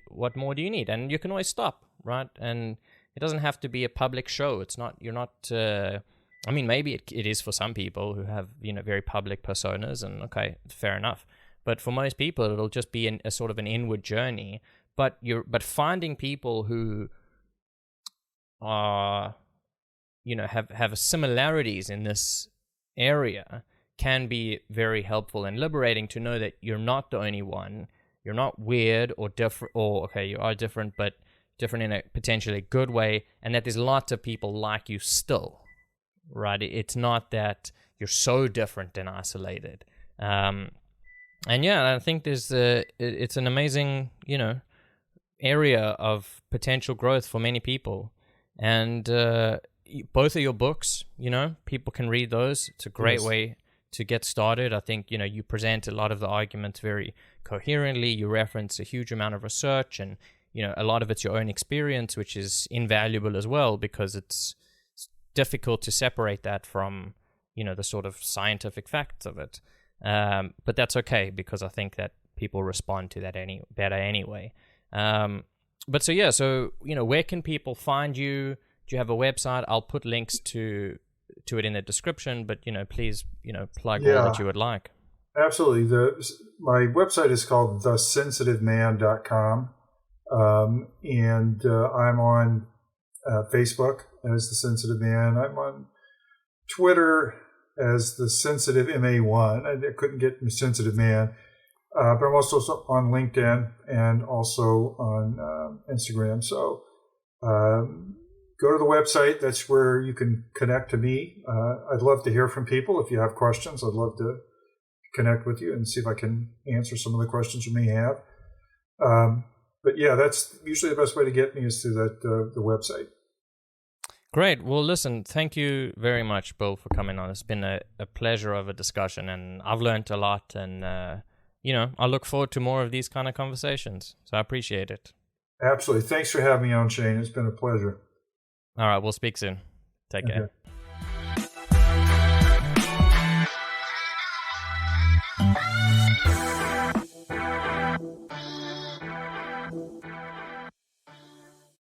what more do you need? And you can always stop, right? And it doesn't have to be a public show. It's not, you're not, maybe it is for some people who have, very public personas, and okay, fair enough. But for most people, it'll just be a sort of an inward journey. But finding people who are, have similarities in this area can be very helpful and liberating, to know that you're not the only one. You're not weird or different, or okay, you are different, but different in a potentially good way, and that there's lots of people like you still, right? It's not that you're so different and isolated. And yeah, I think it's an amazing, area of potential growth for many people. And both of your books, people can read those. It's a great way to get started. I think, you present a lot of the arguments very coherently. You reference a huge amount of research, and a lot of it's your own experience, which is invaluable as well, because it's difficult to separate that from, the sort of scientific facts of it. But that's okay, because I think that people respond to that better anyway. But so where can people find you? Do you have a website? I'll put links to it in the description, but, please, plug all that you would like. Absolutely. My website is called thesensitiveman.com. And I'm on Facebook as The Sensitive Man. I'm on Twitter as the sensitive MA1. I couldn't get the sensitive man. But I'm also on LinkedIn and also on Instagram. So go to the website. That's where you can connect to me. I'd love to hear from people. If you have questions, I'd love to connect with you and see if I can answer some of the questions you may have. But yeah, that's usually the best way to get me is through the website. Great. Well, listen, thank you very much, Bill, for coming on. It's been a pleasure of a discussion, and I've learned a lot, and I look forward to more of these kind of conversations. So I appreciate it. Absolutely. Thanks for having me on, Shane. It's been a pleasure. All right. We'll speak soon. Take care.